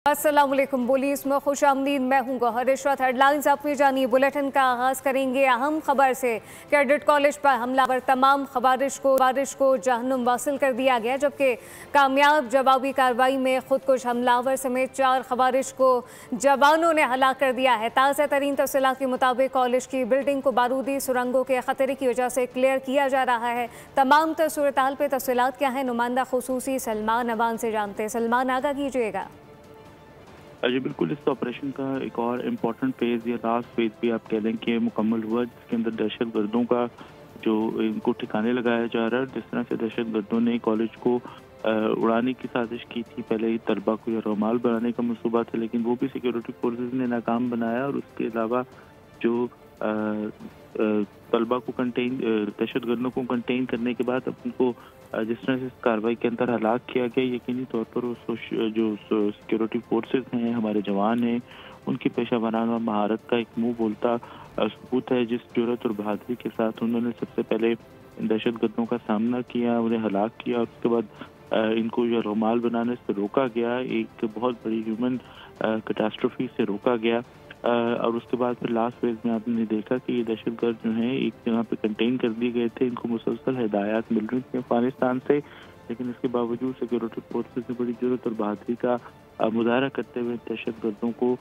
अस्सलामुअलैकुम। पुलिस में खुशामदीद। मैं हूँ गौहर इशरत। हेडलाइंस अपनी जानिए। बुलेटिन का आगाज़ करेंगे अहम खबर से। कैडेट कॉलेज पर हमलावर तमाम खवारिश को जहन्नुम वासिल कर दिया गया, जबकि कामयाब जवाबी कार्रवाई में खुदकुश हमलावर समेत 4 खवारिश को जवानों ने हलाक कर दिया है। ताज़ा तरीन तफसीलात के मुताबिक कॉलेज की बिल्डिंग को बारूदी सुरंगों के खतरे की वजह से क्लियर किया जा रहा है। तमाम सूरत-ए-हाल पे तफसीलात क्या है, नुमाइंदा खुसूसी सलमान अवान से जानते हैं। सलमान, आगाह कीजिएगा। जी बिल्कुल, इस ऑपरेशन का एक और इम्पोर्टेंट फेज़ या लास्ट फेज़ भी आप कह लें कि मुकम्मल हुआ, जिसके अंदर दहशतगर्दों का जो इनको ठिकाने लगाया जा रहा है। जिस तरह से दहशतगर्दों ने कॉलेज को उड़ाने की साजिश की थी, पहले ही तलबा को या रुमाल बनाने का मंसूबा था, लेकिन वो भी सिक्योरिटी फोर्सेस ने नाकाम बनाया। और उसके अलावा जो तलबा को दहशतगर्दों को कंटेन करने के बाद अब उनको जिस तरह से इस कार्रवाई के अंदर हलाक किया गया, यकीनी तौर पर जो सिक्योरिटी फोर्सेस हैं, हमारे जवान हैं, उनकी पेशा वराना महारत का एक मुंह बोलता सबूत है। जिस जुर्रत और बहादुरी के साथ उन्होंने सबसे पहले दहशतगर्दों का सामना किया, उन्हें हलाक किया, और उसके बाद इनको जो रुमाल बनाने से रोका गया, एक बहुत बड़ी ह्यूमन कैटास्ट्रोफी से रोका गया। और उसके बाद फिर लास्ट फेज में आपने देखा कि ये दहशतगर्द जो हैं एक जगह पे कंटेन कर दिए गए थे। इनको मुसलसल हिदायत मिल रही थी अफगानिस्तान से, लेकिन इसके बावजूद सिक्योरिटी फोर्सेस ने बड़ी जुर्रत और बहादुरी का मुजाहरा करते हुए दहशतगर्दों को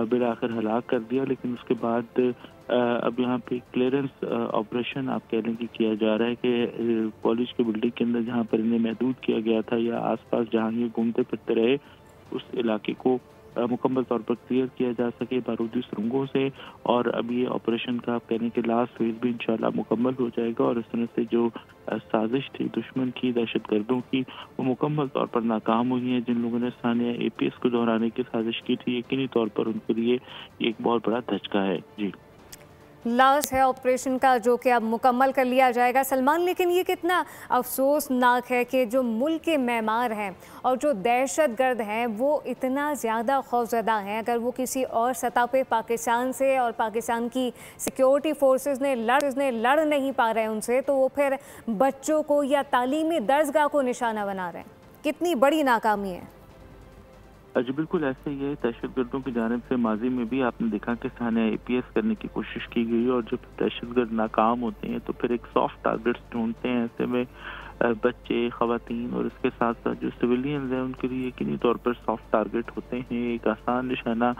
बिलाखिर हलाक कर दिया। लेकिन उसके बाद अब यहाँ पे क्लियरेंस ऑपरेशन आप कह लें कि किया जा रहा है कि कॉलेज की बिल्डिंग के अंदर जहाँ पर इन्हें महदूद किया गया था या आसपास जहाँ ये घूमते फिरते रहे, उस इलाके को मुकम्मल तौर पर क्लियर किया जा सके बारूदी सुरंगों से। और अब ये ऑपरेशन का आप कहने के लास्ट फेज भी इंशाल्लाह मुकम्मल हो जाएगा, और इस तरह से जो साजिश थी दुश्मन की, दहशतगर्दों की, वो मुकम्मल तौर पर नाकाम हुई है। जिन लोगों ने स्थानीय APS को दोहराने की साजिश की थी, यकीनी तौर पर उनके लिए एक बहुत बड़ा धचका है। जी, लास्ट है ऑपरेशन का, जो कि अब मुकम्मल कर लिया जाएगा। सलमान, लेकिन ये कितना अफसोसनाक है कि जो मुल्क के मेमार हैं और जो दहशतगर्द हैं वो इतना ज़्यादा खौफज़दा हैं। अगर वो किसी और सतह पे पाकिस्तान से और पाकिस्तान की सिक्योरिटी फोर्सेस ने लड़ नहीं पा रहे उनसे, तो वो फिर बच्चों को या तालीमी दर्जगाह को निशाना बना रहे हैं। कितनी बड़ी नाकामी है। जी बिल्कुल ऐसे ही है। दहशतगर्दों की जानिब से माजी में भी आपने देखा कि स्थानीय APS करने की कोशिश की गई, और जब दहशतगर्द नाकाम होते हैं तो फिर एक सॉफ्ट टारगेट्स ढूंढते हैं। ऐसे में बच्चे, खवातीन और इसके साथ साथ जो सिविलियंस हैं उनके लिए यकीनी तौर पर सॉफ्ट टारगेट होते हैं, एक आसान निशाना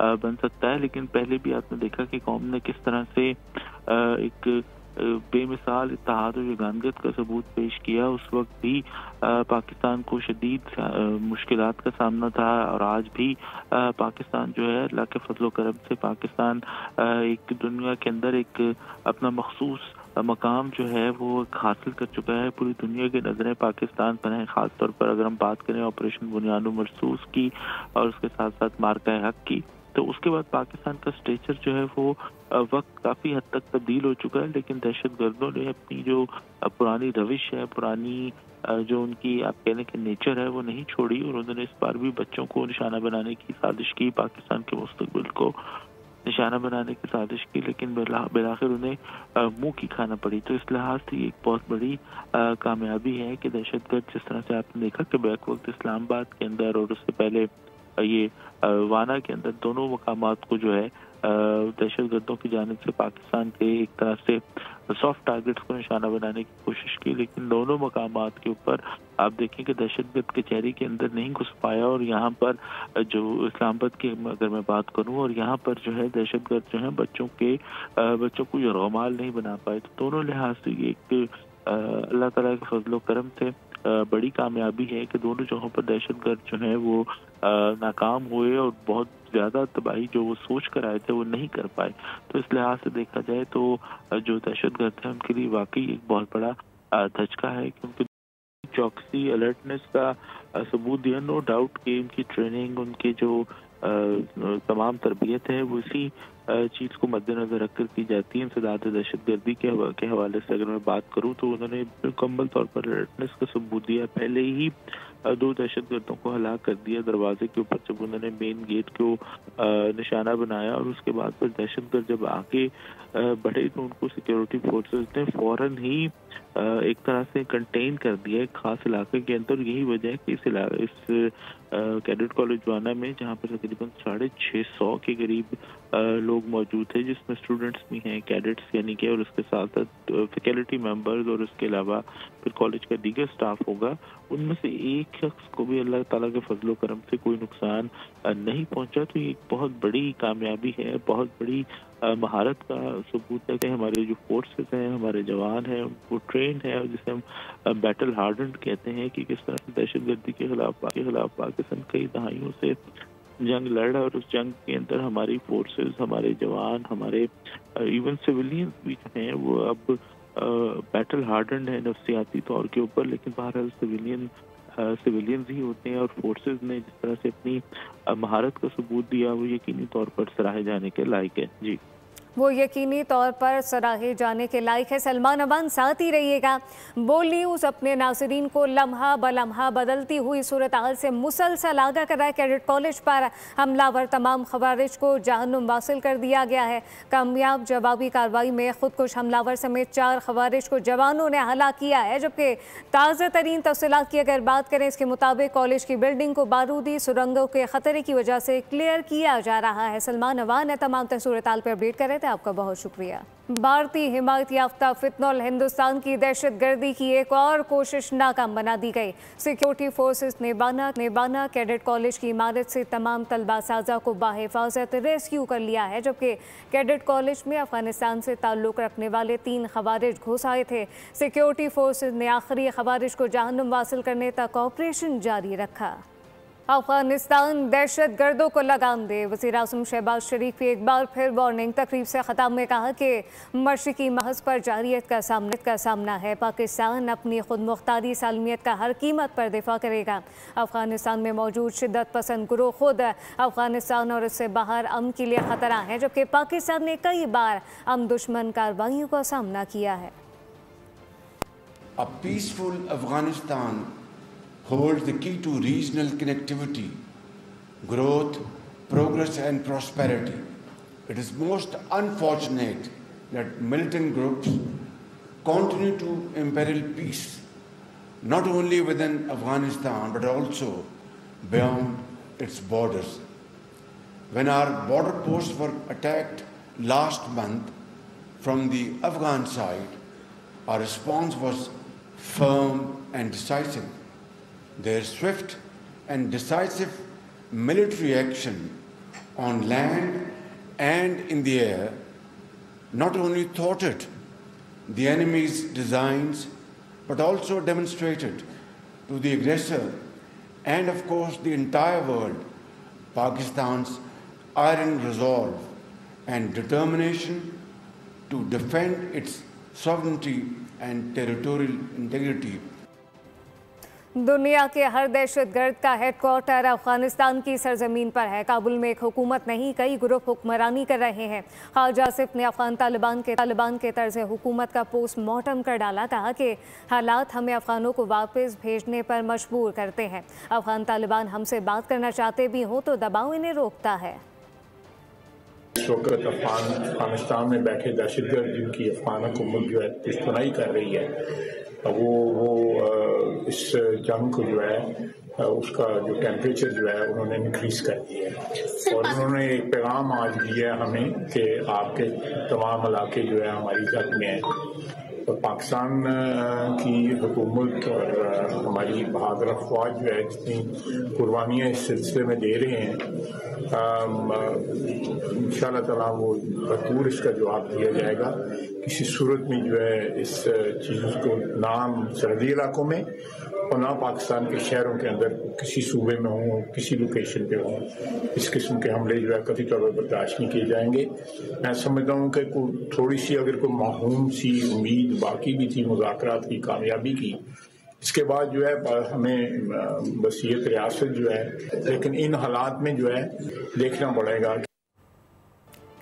बन सकता है। लेकिन पहले भी आपने देखा कि कौम ने किस तरह से एक बेमिसाल इत्तेहाद और यगानगत का सबूत पेश किया। उस वक्त भी पाकिस्तान को शदीद मुश्किलात का सामना था, और आज भी पाकिस्तान जो है अल्लाह के फजल करम से पाकिस्तान एक दुनिया के अंदर एक अपना मखसूस मकाम जो है वो हासिल कर चुका है। पूरी दुनिया की नज़रें पाकिस्तान पर हैं, ख़ास तौर पर अगर हम बात करें ऑपरेशन बुनियाद मरसूस की और उसके साथ साथ मार्का हक की। तो उसके बाद पाकिस्तान का स्टेचर जो है वो वक्त काफ़ी हद तक तब्दील हो चुका है। लेकिन दहशतगर्दों ने अपनी जो पुरानी रविश है, पुरानी जो उनकी आप कहने की नेचर है, वो नहीं छोड़ी, और उन्होंने इस बार भी बच्चों को निशाना बनाने की साजिश की, पाकिस्तान के मुस्तकबिल को निशाना बनाने की साजिश की। लेकिन बिलाखिर उन्हें मुंह की खाना पड़ी। तो इस लिहाज से एक बहुत बड़ी कामयाबी है कि दहशतगर्द, जिस तरह से आपने देखा कि बैक वक्त इस्लामाबाद के अंदर और उससे पहले ये वाना के अंदर दोनों मकामात को जो है दहशतगर्दों की जानिब से पाकिस्तान के एक तरह से सॉफ्ट टारगेट्स को निशाना बनाने की कोशिश की। लेकिन दोनों मकामात के ऊपर आप देखें कि दहशतगर्द कचहरी के अंदर नहीं घुस पाया, और यहाँ पर जो इस्लामाबाद की अगर मैं बात करूँ, और यहाँ पर जो है दहशतगर्द जो है बच्चों को ये रुमाल नहीं बना पाए। तो दोनों लिहाज से ये एक अल्लाह ताला के फजलो करम से बड़ी कामयाबी है कि दोनों जगहों पर दहशतगर्द जो है वो नाकाम हुए, और बहुत ज़्यादा तबाही जो वो सोच कर आए थे वो नहीं कर पाए। तो इस लिहाज से देखा जाए तो जो दहशतगर्द हैं उनके लिए वाकई एक बहुत बड़ा धचका है, क्योंकि चौकसी अलर्टनेस का सबूत दिया। नो डाउट कि उनकी ट्रेनिंग, उनके जो तमाम तरबियत है वो इसी چیز کو مد نظر رکھ کر کی جاتی ہے. انسداد دہشت گردی کے حوالے سے اگر میں بات کروں تو انہوں نے مکمل طور پر ریڈنس کا ثبوت دیا. پہلے ہی 2 دہشت گردوں کو ہلاک کر دیا دروازے کے اوپر جب انہوں نے مین گیٹ کو نشانہ بنایا, اور اس کے بعد پھر دہشت گرد جب آگے بڑھے تو ان کو سیکیورٹی فورسز نے فوراً ہی ایک طرح سے کنٹین کر دیا ایک خاص علاقے کے اندر. یہی وجہ ہے کہ اس کیڈٹ کالج جوانا میں جہاں پر تقریباً 650 کے قریب لوگ موجود تھے, جس میں اسٹوڈنٹس بھی ہیں, کیڈٹس یعنی کہ, اور اس کے ساتھ فیکلٹی ممبرز, اور اس کے علاوہ پھر کالج کا دیگر سٹاف ہوگا. ان میں سے ایک شخص کو بھی اللہ تعالیٰ کے فضل و کرم سے کوئی نقصان نہیں پہنچا. تو یہ ایک بہت بڑی کامیابی ہے, بہت بڑی مہارت کا ثبوت ہے کہ ہمارے جو فورسز ہیں, ہمارے جوان ہیں, وہ ٹرینڈ ہیں, اور جسے ہم بیٹل ہارڈنڈ کہتے ہیں, کہ کس طرح دہشت گردی کے خلاف پاکستان کئی دہائیوں سے جنگ لڑ رہا ہے, اور اس جنگ کے اندر ہماری فورسز, ہمارے جوان, ہمارے ایون سویلینز بھی جو ہیں وہ اب بیٹل ہارڈنڈ ہیں نفسیاتی طور کے اوپر. لیکن بہرحال سویلینز ہی ہوتے ہیں, اور فورسز نے جس طرح سے اپنی مہارت کا ثبوت دیا وہ یقینی طور پر سراہے جانے کے لائق ہے. جی, وہ یقینی طور پر سراہے جانے کے لائق ہے. سلمان امان ساتھ ہی رہیے گا. بول نیوز اپنے ناظرین کو لمحہ بلمحہ بدلتی ہوئی صورتحال سے مسلسل آگاہ کر رہا ہے. کیڈٹ کالج پر حملہ ور تمام خوارج کو جہنم واصل کر دیا گیا ہے. کامیاب جوابی کارروائی میں خودکش حملہ ور سمیت 4 خوارج کو جوانوں نے ہلاک کیا ہے. جبکہ تازہ ترین تفصیلات کی اگر بات کریں, اس کے مطابق کالج کی بلڈنگ کو بارودی سرنگوں کے خطرے کی وجہ سے کلیئر کیا جا رہا ہے. سلمان امان نے تمام صورتحال پر اپڈیٹ کر رہے تھے. آپ کا بہت شکریہ. بھارتی حمایت یافتہ فتنہ ہندوستان کی دہشت گردی کی ایک اور کوشش ناکام بنا دی گئی. سیکیورٹی فورسز نے بانا کیڈٹ کالج کی عمارت سے تمام طلبہ سازہ کو بحفاظت ریسکیو کر لیا ہے. جبکہ کیڈٹ کالج میں افغانستان سے تعلق رکھنے والے 3 خوارج گھس آئے تھے. سیکیورٹی فورسز نے آخری خوارج کو جہنم واصل کرنے تک آپریشن جاری رکھا. افغانستان دہشت گردوں کو لگام دے. وزیر اعظم شہباز شریف کی ایک بار پھر وارننگ. تقریب سے خطاب میں کہا کہ مشرقی محاذ پر جارحیت کا سامنا ہے. پاکستان اپنی خود مختاری سالمیت کا ہر قیمت پر دفاع کرے گا. افغانستان میں موجود شدت پسند گروہ خود افغانستان اور اس سے باہر امن کے لیے خطرہ ہیں, جبکہ پاکستان نے کئی بار امن دشمن کارروائیوں کا سامنا کیا ہے. A peaceful Afghanistan holds the key to regional connectivity, growth, progress and prosperity. It is most unfortunate that militant groups continue to imperil peace, not only within Afghanistan but also beyond its borders. When our border posts were attacked last month from the Afghan side, our response was firm and decisive. Their swift and decisive military action on land and in the air not only thwarted the enemy's designs but also demonstrated to the aggressor and of course the entire world Pakistan's iron resolve and determination to defend its sovereignty and territorial integrity. دنیا کے ہر دہشت گرد کا head quarter Afghanistan کی سرزمین پر ہے. کابل میں ایک حکومت نہیں, کئی گروپ حکمرانی کر رہے ہیں. خواجہ آصف نے افغان طالبان کے طرز حکومت کا پوسٹ مارٹم کر ڈالا. کہا کہ حالات ہمیں افغانوں کو واپس بھیجنے پر مجبور کرتے ہیں. افغان طالبان ہم سے بات کرنا چاہتے بھی ہوں تو دباؤ انہیں روکتا ہے. اس وقت افغانستان میں بیٹھے دہشت گرد جن کی افغان حکومت جو ہے پشتنائی کر رہی ہے, وہ اس جنگ کو جو ہے اس کا جو ٹیمپریچر جو ہے انہوں نے انکریز کر دیا ہے. اور انہوں نے ایک پیغام آج دیا ہے ہمیں کہ آپ کے تمام علاقے جو ہے ہماری زد میں ہیں. اور پاکستان کی حکومت اور ہماری بہادر افواج جو ہے جتنی قربانیاں اس سلسلے میں دے رہے ہیں, انشاءاللہ تعالیٰ وہ بھرپور اس کا جواب دیا جائے گا. کسی صورت میں جو ہے اس چیز کو نہ سرحدی علاقوں میں اور نہ پاکستان کے شہروں کے اندر کسی صوبے میں ہوں, کسی لوکیشن پہ ہوں, اس قسم کے حملے جو ہے کبھی طور پر برداشت نہیں کیے جائیں گے. میں سمجھتا ہوں کہ تھوڑی سی اگر کوئی معموم سی امید باقی بھی تھی مذاکرات کی کامیابی کی, اس کے بعد جو ہے ہمیں بصیت ریاست جو ہے, لیکن ان حالات میں جو ہے دیکھنا پڑے گا.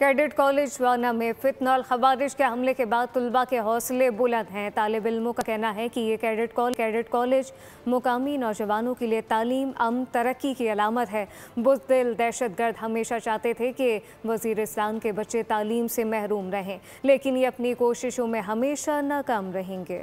कैडेट कॉलेज वाना में फितनल खवारिश के हमले के बाद तलबा के हौसले बुलंद हैं। तालिब इल्मों का कहना है कि ये कैडेट कॉलेज मुकामी नौजवानों के लिए तालीम, अमन, तरक्की की अलामत है। बुज़दिल दहशतगर्द हमेशा चाहते थे कि वज़ीरिस्तान के बच्चे तालीम से महरूम रहें, लेकिन ये अपनी कोशिशों में हमेशा नाकाम रहेंगे।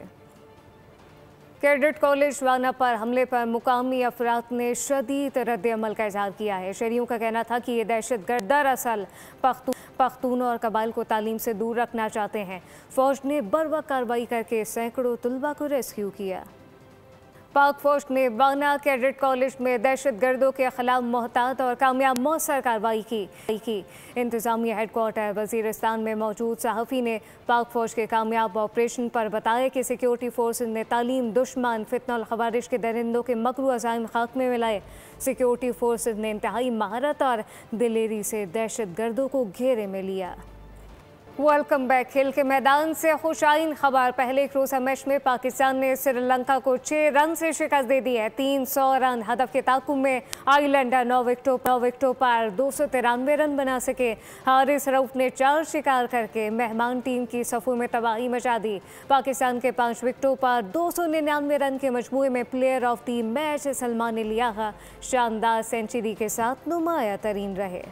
कैडेट कॉलेज वाना पर हमले पर मुकामी अफराद ने शदीद रद्द-ए-अमल का इजहार किया है। शहरियों का कहना था कि ये दहशतगर्द दरअसल पख्तून और कबाइल को तालीम से दूर रखना चाहते हैं। फौज ने बर्वक्त कार्रवाई करके सैकड़ों तलबा को रेस्क्यू किया। पाक फौज ने वाना कैडेट कॉलेज में दहशतगर्दों के खिलाफ मोहतात और कामयाब मौसर कार्रवाई की। इंतजामिया हेडक्वार्टर वज़ीरिस्तान में मौजूद सहाफ़ी ने पाक फौज के कामयाब ऑपरेशन पर बताया कि सिक्योरिटी फोर्सेज ने तालीम, दुश्मन, फितनल खवारिश के दरिंदों के मकरू अज़ाइम खाक में मिलाए। सिक्योरिटी फोर्सेज ने इंतहाई महारत और दिलेरी से दहशतगर्दों को घेरे में लिया। Welcome back. खेल के मैदान से खुशाइन खबर। पहले एक रोज़ा मैच में पाकिस्तान ने श्रीलंका को 6 रन से शिकस्त दे दी है। 300 रन हदफ के ताकुब में आइलैंडर 9 विकेटों पर 293 रन बना सके। हारिस रऊफ ने 4 शिकार करके मेहमान टीम की सफ़ों में तबाही मचा दी। पाकिस्तान के 5 विकेटों पर 299 रन के मजमूए में player of the match Salman लियाहा शानदार सेंचुरी के साथ नुमाया तरीन रहे।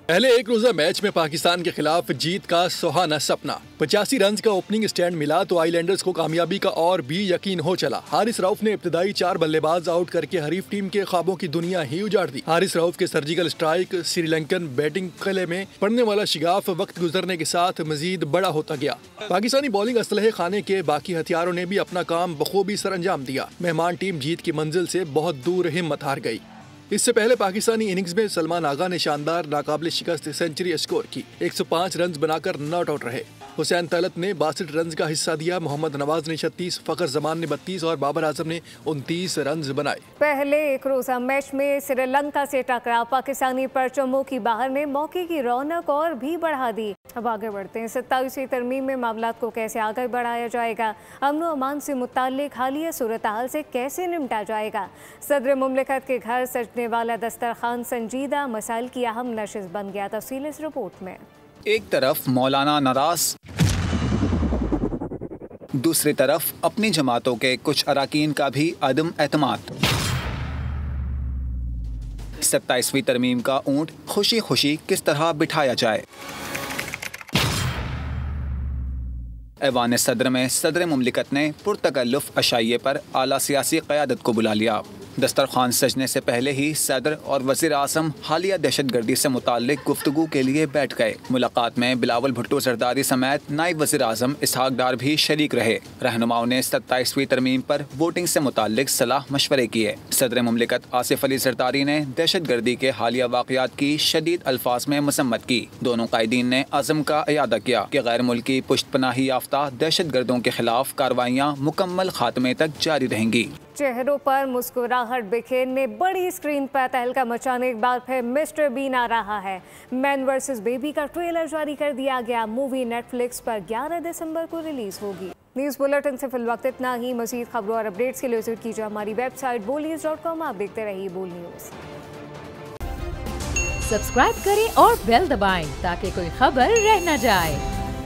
पहले एक रोजा मैच में पाकिस्तान के खिलाफ जीत का सुहाना सपना। 85 रन का ओपनिंग स्टैंड मिला तो आइलैंडर्स को कामयाबी का और भी यकीन हो चला। हारिस रऊफ ने इब्तदाई 4 बल्लेबाज आउट करके हरीफ टीम के ख्वाबों की दुनिया ही उजाड़ दी। हारिस रऊफ के सर्जिकल स्ट्राइक श्रीलंकन बैटिंग किले में पड़ने वाला शिगाफ वक्त गुजरने के साथ मजीद बड़ा होता गया। पाकिस्तानी बॉलिंग असलहे खाने के बाकी हथियारों ने भी अपना काम बखूबी सर अंजाम दिया। मेहमान टीम जीत की मंजिल से बहुत दूर हिम्मत हार गई। इससे पहले पाकिस्तानी इनिंग्स में सलमान आगा ने शानदार नाकाबिल शिकस्त सेंचुरी स्कोर की। 105 रन बनाकर नॉट आउट रहे। हुसैन तलत ने 62 रन का हिस्सा दिया। मोहम्मद नवाज ने 36, फखर जमान ने 32 और बाबर आजम ने 29 रन बनाए। पहले एक रोजा मैच में श्रीलंका से टकराव पाकिस्तानी परचमों की बाहर ने मौके की रौनक और भी बढ़ा दी। अब आगे बढ़ते हैं। 27वीं तरमीम में मामलात को कैसे आगे बढ़ाया जाएगा, अमन व अमान से मुताल्लिक हालिया सूरत हाल से कैसे निपटा जाएगा। सदर मुमलिकत के घर सजने वाला दस्तरखान संजीदा मसाइल की अहम नशिस्त बन गया। तफसील इस रिपोर्ट में। एक तरफ मौलाना नाराज, दूसरी तरफ अपनी जमातों के कुछ अराकीन का भी अदम एतमाद। 27वीं तरमीम का ऊंट खुशी खुशी किस तरह बिठाया जाए। ऐवान सदर में सदर मुमलिकत ने पुरतकल्लुफ अशाइये पर आला सियासी क़यादत को बुला लिया। दस्तरखान सजने से पहले ही सदर और वज़ीर आज़म हालिया दहशतगर्दी से मुताल्लिक गुफ्तगू के लिए बैठ गए। मुलाकात में बिलावल भुट्टो जरदारी समेत नायब वज़ीर आज़म इसहाक डार भी शरीक रहे। रहनुमाओं ने 27वीं तरमीम पर वोटिंग से मुताल्लिक सलाह मशवरे किए। सदर मुमलिकत आसिफ अली जरदारी ने दहशतगर्दी के हालिया वाक़यात की शदीद अल्फाज में मसम्मत की। दोनों कायदीन ने अज़म का इयादा किया कि गैर मुल्की पुश्त पनाही याफ्ता दहशतगर्दों के खिलाफ कार्रवाइयाँ मुकम्मल खात्मे तक जारी रहेंगी। चेहरों पर मुस्कुराहट बिखेरने बड़ी स्क्रीन पर तहलका मचाने एक बार फिर मिस्टर बीन आ रहा है। मैन वर्सेस बेबी का ट्रेलर जारी कर दिया गया। मूवी नेटफ्लिक्स पर 11 दिसंबर को रिलीज होगी। न्यूज़ बुलेटिन से फिलवक्त इतना ही। मज़ीद खबरों और अपडेट्स के लिए विजिट कीजिए हमारी वेबसाइट bolnews.com। आप देखते रहिए बोल न्यूज़। सब्सक्राइब करें और बेल दबाएं ताकि कोई खबर रह न जाए।